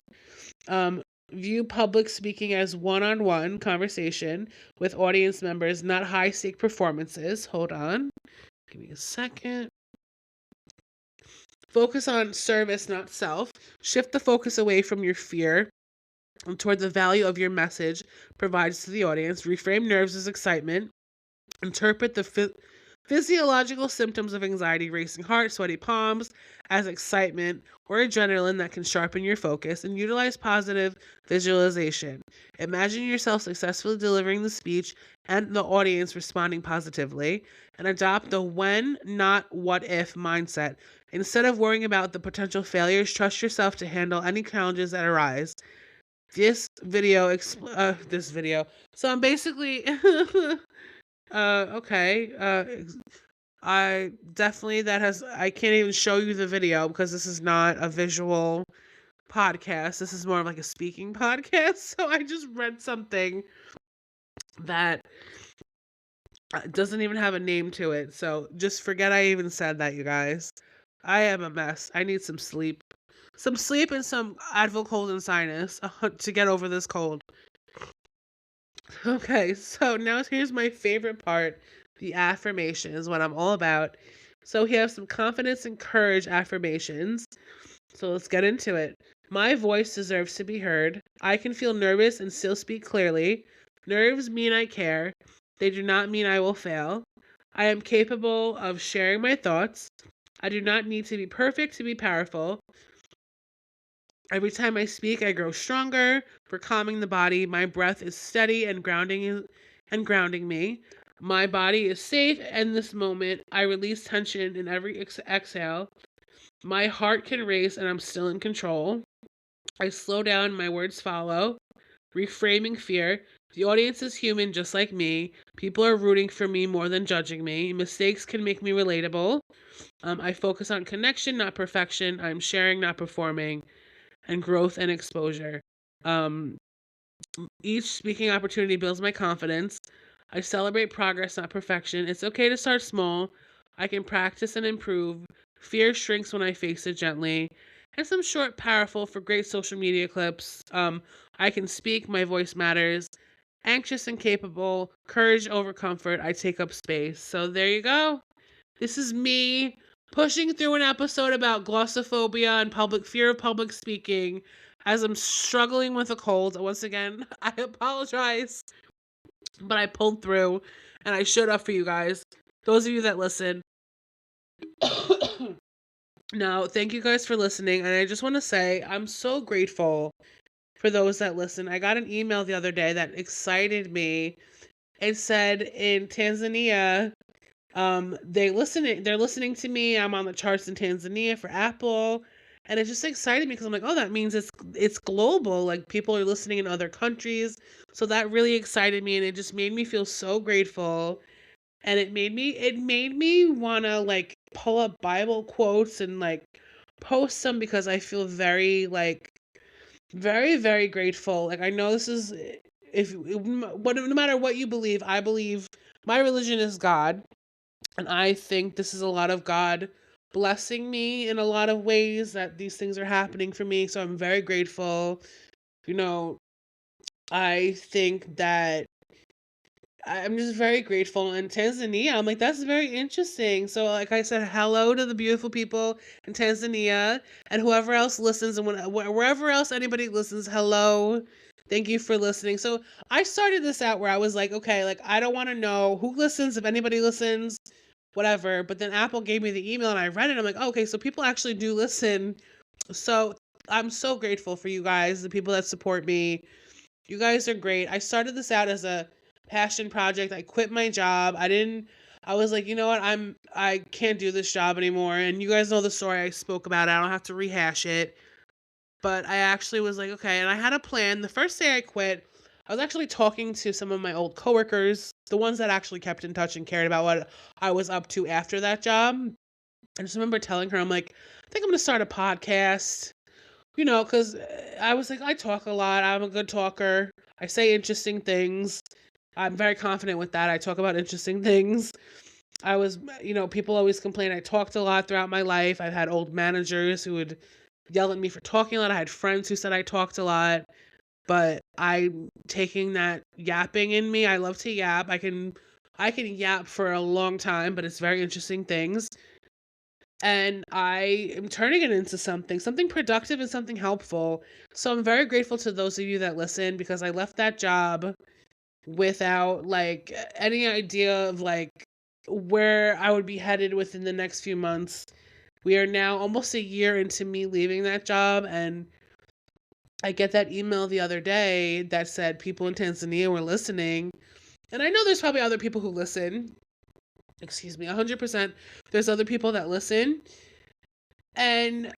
View public speaking as one-on-one conversation with audience members, not high-stake performances. Hold on. Give me a second. Focus on service, not self. Shift the focus away from your fear and toward the value of your message provides to the audience. Reframe nerves as excitement. Interpret the Physiological symptoms of anxiety: racing heart, sweaty palms, as excitement or adrenaline that can sharpen your focus, and utilize positive visualization. Imagine yourself successfully delivering the speech and the audience responding positively, and adopt the when, not what if mindset. Instead of worrying about the potential failures, trust yourself to handle any challenges that arise. This video. So I'm basically okay. I definitely I can't even show you the video because this is not a visual podcast. This is more of like a speaking podcast. So I just read something that doesn't even have a name to it. So just forget I even said that, you guys. I am a mess. I need some sleep. Some sleep and some Advil cold and sinus to get over this cold. Okay, so now here's my favorite part. The affirmation is what I'm all about. So we have some confidence and courage affirmations. So let's get into it. My voice deserves to be heard. I can feel nervous and still speak clearly. Nerves mean I care. They do not mean I will fail. I am capable of sharing my thoughts. I do not need to be perfect to be powerful. Every time I speak, I grow stronger. For calming the body, my breath is steady and grounding me. My body is safe in this moment. I release tension in every exhale. My heart can race and I'm still in control. I slow down, my words follow. Reframing fear. The audience is human just like me. People are rooting for me more than judging me. Mistakes can make me relatable. I focus on connection, not perfection. I'm sharing, not performing. And growth and exposure. Um, each speaking opportunity builds my confidence. I celebrate progress, not perfection. It's okay to start small. I can practice and improve. Fear shrinks when I face it gently. And some short, powerful for great social media clips. I can speak, my voice matters. Anxious and capable, courage over comfort. I take up space. So there you go. This is me pushing through an episode about glossophobia and public fear of public speaking as I'm struggling with a cold. Once again, I apologize, but I pulled through and I showed up for you guys. Those of you that listen. Now, thank you guys for listening. And I just want to say I'm so grateful for those that listen. I got an email the other day that excited me. It said in Tanzania, they're listening to me. I'm on the charts in Tanzania for Apple. And it just excited me because I'm like, oh, that means it's global. Like people are listening in other countries. So that really excited me and it just made me feel so grateful. And it made me wanna like pull up Bible quotes and like post some because I feel very like very, very grateful. Like I know this is if what no matter what you believe, I believe my religion is God. And I think this is a lot of God blessing me in a lot of ways that these things are happening for me. So I'm very grateful. You know, I think that I'm just very grateful. In Tanzania, I'm like, that's very interesting. So, like I said, hello to the beautiful people in Tanzania and whoever else listens and wherever else anybody listens, hello. Thank you for listening. So, I started this out where I was like, okay, like, I don't want to know who listens, if anybody listens, whatever. But then Apple gave me the email and I read it. I'm like, oh, okay, so people actually do listen. So, I'm so grateful for you guys, the people that support me. You guys are great. I started this out as a passion project. I quit my job. I was like, you know what? I can't do this job anymore. And you guys know the story I spoke about. I don't have to rehash it. But I actually was like, okay, and I had a plan. The first day I quit, I was actually talking to some of my old coworkers, the ones that actually kept in touch and cared about what I was up to after that job. I just remember telling her, I'm like, I think I'm going to start a podcast. Because I was like, I talk a lot. I'm a good talker. I say interesting things. I'm very confident with that. I talk about interesting things. People always complain I talked a lot throughout my life. I've had old managers who would yell at me for talking a lot. I had friends who said I talked a lot, but I'm taking that yapping in me. I love to yap. I can yap for a long time, but it's very interesting things. And I am turning it into something productive and something helpful. So I'm very grateful to those of you that listen because I left that job without like any idea of like where I would be headed within the next few months. We are now almost a year into me leaving that job, and I get that email the other day that said people in Tanzania were listening. And I know there's probably other people who listen. Excuse me, 100%. There's other people that listen. And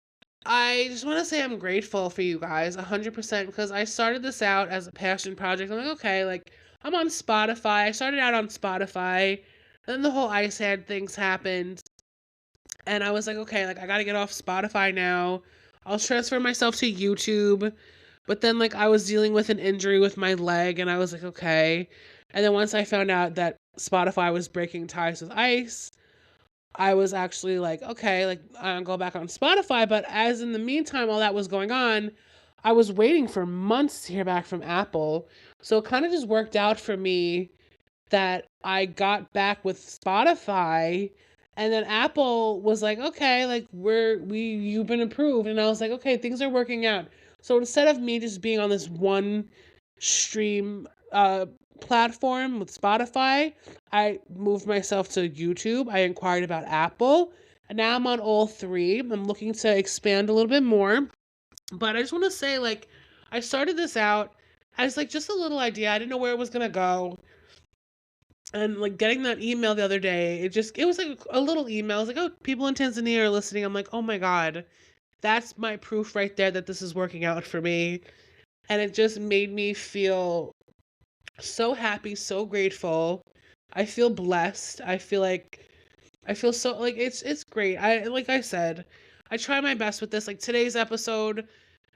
I just want to say I'm grateful for you guys 100% because I started this out as a passion project. I'm like, okay, like I'm on Spotify. I started out on Spotify. Then the whole IceHead things happened. And I was like, okay, like I got to get off Spotify now. I'll transfer myself to YouTube. But then like I was dealing with an injury with my leg and I was like, okay. And then once I found out that Spotify was breaking ties with Ice, I was actually like, okay, like I'll go back on Spotify. But as in the meantime, all that was going on, I was waiting for months to hear back from Apple. So it kind of just worked out for me that I got back with Spotify and then Apple was like, okay, like you've been approved. And I was like, okay, things are working out. So instead of me just being on this one stream platform with Spotify, I moved myself to YouTube. I inquired about Apple. And now I'm on all three. I'm looking to expand a little bit more. But I just want to say, like, I started this out as like just a little idea. I didn't know where it was gonna go. And like getting that email the other day, it was like a little email. It was like, oh, people in Tanzania are listening. I'm like, oh my God, that's my proof right there that this is working out for me. And it just made me feel so happy, so grateful. I feel blessed. I feel so like it's great. Like I said, I try my best with this. Like today's episode,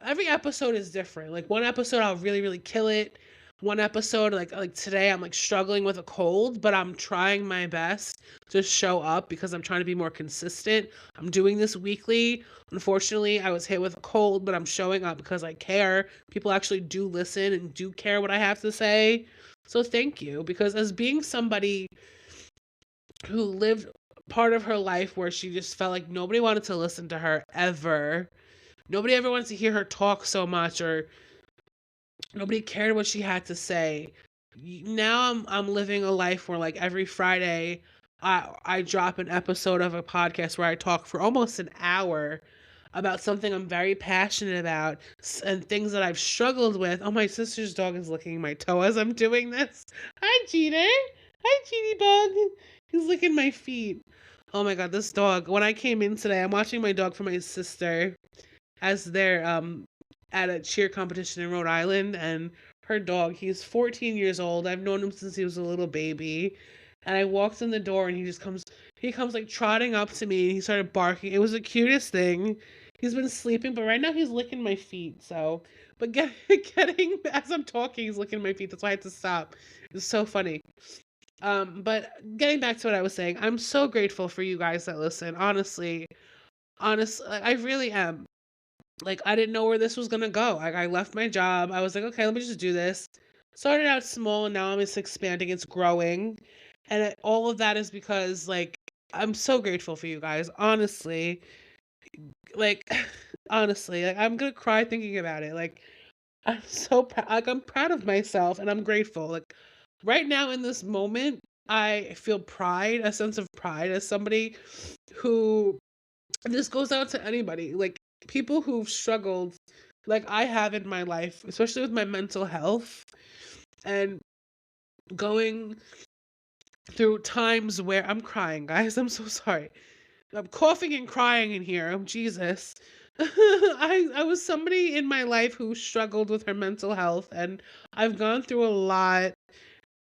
every episode is different. Like one episode I'll really really kill it. One episode like today I'm like struggling with a cold, but I'm trying my best to show up because I'm trying to be more consistent. I'm doing this weekly. Unfortunately, I was hit with a cold, but I'm showing up because I care. People actually do listen and do care what I have to say. So thank you because as being somebody who lived part of her life where she just felt like nobody wanted to listen to her ever. Nobody ever wanted to hear her talk so much or nobody cared what she had to say. Now I'm living a life where like every Friday I drop an episode of a podcast where I talk for almost an hour about something I'm very passionate about and things that I've struggled with. Oh, my sister's dog is licking my toe as I'm doing this. Hi, Cheater. Hi, Cheaty Bug. He's licking my feet. Oh my God, this dog. When I came in today, I'm watching my dog for my sister as they're at a cheer competition in Rhode Island, and her dog, he's 14 years old. I've known him since he was a little baby. And I walked in the door and he comes like trotting up to me and he started barking. It was the cutest thing. He's been sleeping, but right now he's licking my feet. So, but getting as I'm talking, he's licking my feet. That's why I had to stop. It's so funny. But getting back to what I was saying, I'm so grateful for you guys that listen. Honestly, I really am. Like I didn't know where this was gonna go. Like I left my job. I was like, okay, let me just do this. Started out small, and now it's expanding. It's growing, and all of that is because like I'm so grateful for you guys. Honestly, like honestly, like I'm gonna cry thinking about it. Like I'm so like I'm proud of myself, and I'm grateful. Like right now in this moment, I feel pride, a sense of pride as somebody who this goes out to anybody, like people who've struggled like I have in my life, especially with my mental health and going through times where I'm crying, guys. I'm so sorry. I'm coughing and crying in here. Oh, Jesus. I was somebody in my life who struggled with her mental health, and I've gone through a lot.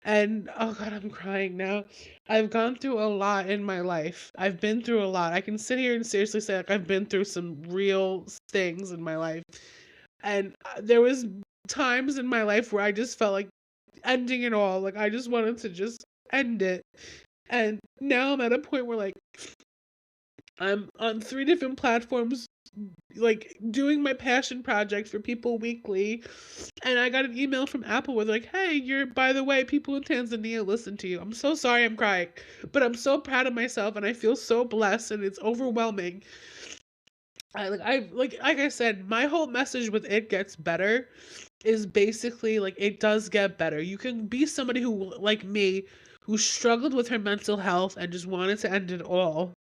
And oh God, I'm crying now. I've gone through a lot in my life. I've been through a lot. I can sit here and seriously say like I've been through some real things in my life. And there was times in my life where I just felt like ending it all. Like I just wanted to just end it. And now I'm at a point where like I'm on 3 different platforms like doing my passion project for People Weekly, and I got an email from Apple with like, "Hey, you're by the way, people in Tanzania listen to you." I'm so sorry I'm crying, but I'm so proud of myself and I feel so blessed and it's overwhelming. Like I said, my whole message with It Gets Better is basically like it does get better. You can be somebody who like me who struggled with her mental health and just wanted to end it all.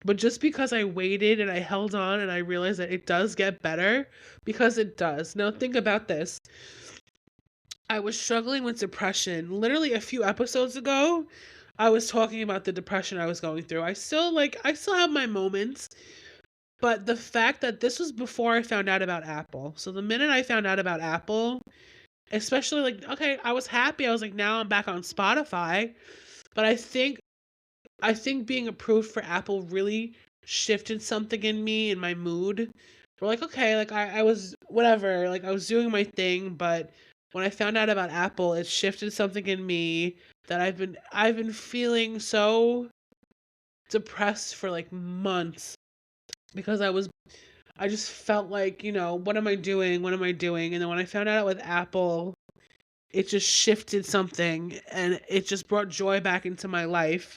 But just because I waited and I held on and I realized that it does get better, because it does. Now, think about this. I was struggling with depression. Literally a few episodes ago, I was talking about the depression I was going through. I still have my moments, but the fact that this was before I found out about Apple. So the minute I found out about Apple, especially like, okay, I was happy. I was like, now I'm back on Spotify. But I think being approved for Apple really shifted something in me, in my mood. We're like, okay, like I was whatever, like I was doing my thing, but when I found out about Apple, it shifted something in me that I've been feeling so depressed for like months because I just felt like, what am I doing? What am I doing? And then when I found out with Apple, it just shifted something and it just brought joy back into my life.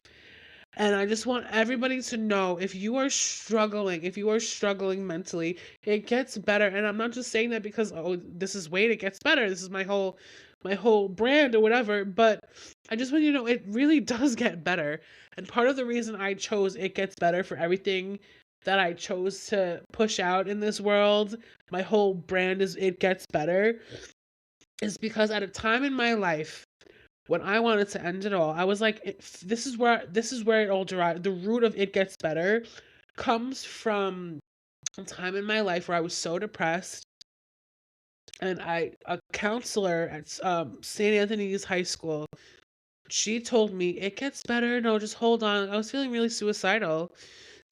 And I just want everybody to know, if you are struggling mentally, it gets better. And I'm not just saying that because, oh, this is Wait, it gets better. This is my whole brand or whatever, but I just want you to know it really does get better. And part of the reason I chose It Gets Better for everything that I chose to push out in this world, my whole brand is It Gets Better, is because at a time in my life when I wanted to end it all, I was like, this is where it all derived. The root of It Gets Better comes from a time in my life where I was so depressed, and a counselor at St. Anthony's High School, she told me it gets better. No, just hold on. I was feeling really suicidal,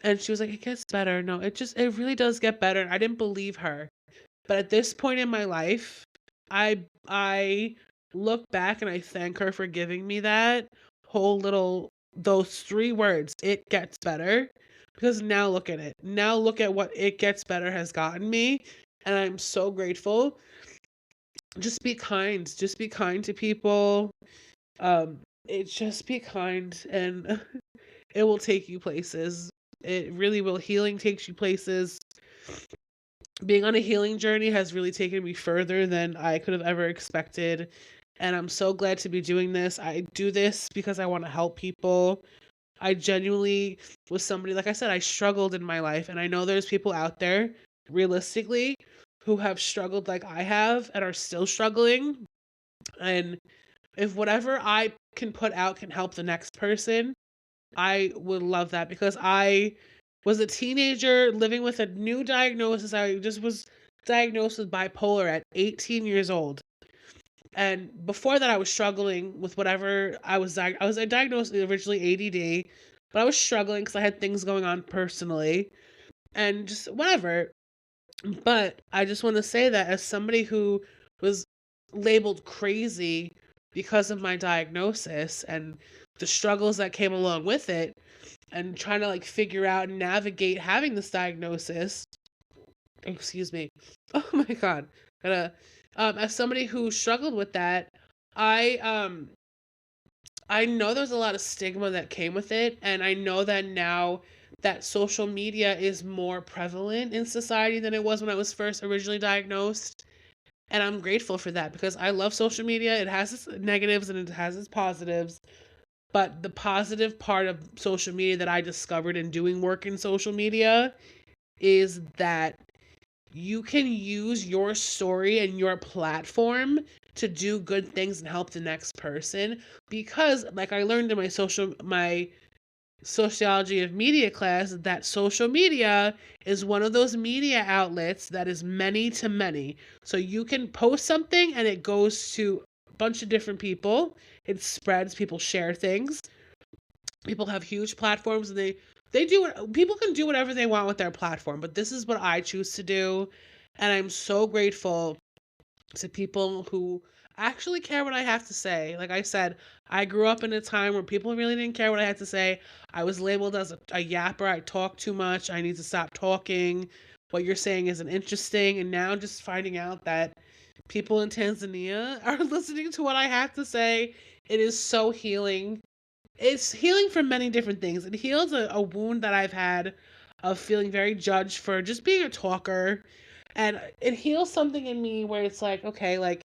and she was like, it gets better. No, it really does get better. And I didn't believe her, but at this point in my life, I look back and I thank her for giving me that whole little those three words, it gets better. Because now look at it. Now look at what it gets better has gotten me. And I'm so grateful. Just be kind. Just be kind to people. Just be kind and it will take you places. It really will. Healing takes you places. Being on a healing journey has really taken me further than I could have ever expected. And I'm so glad to be doing this. I do this because I want to help people. I genuinely was somebody, like I said, I struggled in my life. And I know there's people out there, realistically, who have struggled like I have and are still struggling. And if whatever I can put out can help the next person, I would love that because I was a teenager living with a new diagnosis. I just was diagnosed with bipolar at 18 years old. And before that, I was struggling with whatever I was diagnosed originally ADD, but I was struggling because I had things going on personally and just whatever. But I just want to say that as somebody who was labeled crazy because of my diagnosis and the struggles that came along with it, and trying to like figure out and navigate having this diagnosis. Excuse me. Oh my god. Gotta as somebody who struggled with that, I I know there's a lot of stigma that came with it, and I know that now that social media is more prevalent in society than it was when I was first originally diagnosed. And I'm grateful for that because I love social media. It has its negatives and it has its positives. But the positive part of social media that I discovered in doing work in social media is that you can use your story and your platform to do good things and help the next person, because like I learned in my sociology of media class, that social media is one of those media outlets that is many to many. So you can post something and it goes to a bunch of different people. It spreads, people share things. People have huge platforms and people can do whatever they want with their platform, but this is what I choose to do. And I'm so grateful to people who actually care what I have to say. Like I said, I grew up in a time where people really didn't care what I had to say. I was labeled as a yapper. I talk too much. I need to stop talking. What you're saying isn't interesting. And now just finding out that people in Tanzania are listening to what I have to say, it is so healing. It's healing from many different things. It heals a wound that I've had of feeling very judged for just being a talker. And it heals something in me where it's like, okay, like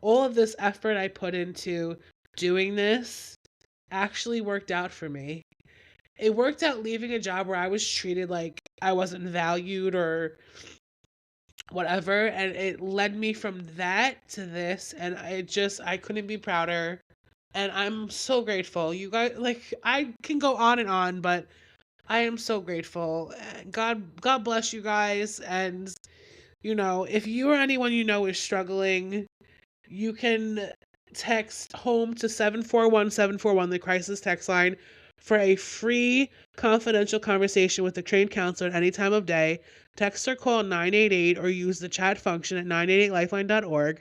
all of this effort I put into doing this, actually worked out for me. It worked out leaving a job where I was treated like I wasn't valued or whatever, and it led me from that to this, and I couldn't be prouder, and I'm so grateful. You guys, like, I can go on, but I am so grateful. God bless you guys, and if you or anyone you know is struggling, you can text home to 741-741, the crisis text line, for a free confidential conversation with a trained counselor at any time of day. Text or call 988 or use the chat function at 988lifeline.org.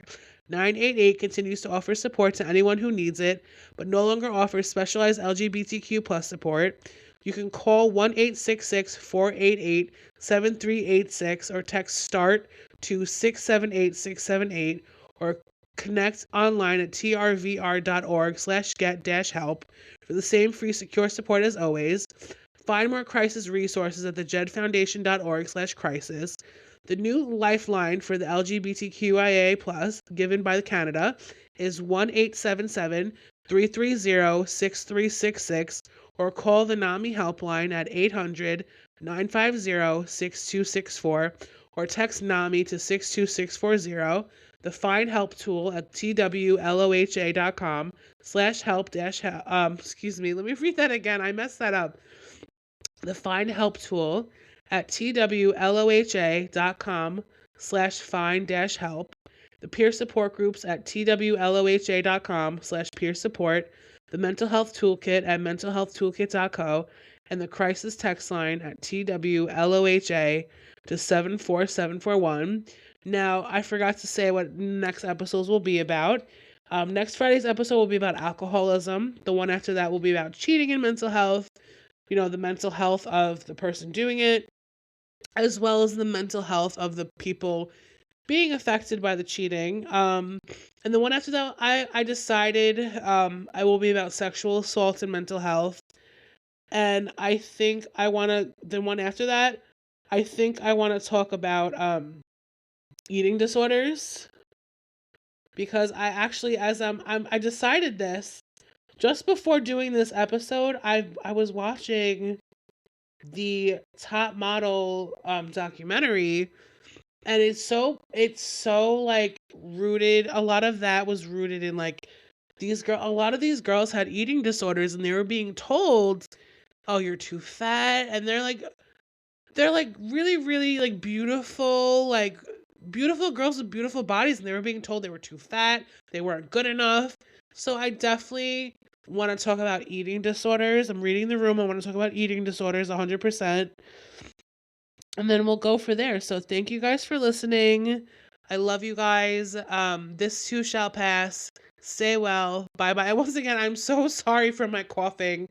988 continues to offer support to anyone who needs it, but no longer offers specialized LGBTQ plus support. You can call 1-866-488-7386 or text START to 678-678 or connect online at trvr.org/get-help for the same free secure support as always. Find more crisis resources at thejedfoundation.org/crisis. The new lifeline for the LGBTQIA+, given by Canada, is 1-877-330-6366 or call the NAMI helpline at 800-950-6264 or text NAMI to 62640. The Find Help tool at twlohA.com/help excuse me, let me read that again. I messed that up. The Find Help tool at twlohA.com/find-help. The peer support groups at twlohA.com/peer support. The mental health toolkit at mentalhealthtoolkit.co, and the crisis text line at TWLOHA to 74741. Now, I forgot to say what next episodes will be about. Next Friday's episode will be about alcoholism. The one after that will be about cheating and mental health. The mental health of the person doing it, as well as the mental health of the people being affected by the cheating. And the one after that, I decided I will be about sexual assault and mental health. And I think the one after that, I think I want to talk about eating disorders, because I actually, as I decided this just before doing this episode. I was watching the Top Model documentary, and it's so like rooted. A lot of that was rooted in like a lot of these girls had eating disorders, and they were being told, "Oh, you're too fat," and they're like really, really like beautiful girls with beautiful bodies, and they were being told they were too fat, they weren't good enough. So I definitely want to talk about eating disorders. I'm reading the room. I want to talk about eating disorders 100%. And then we'll go for there. So thank you guys for listening. I love you guys. This too shall pass. Stay well. Bye bye. Once again, I'm so sorry for my coughing.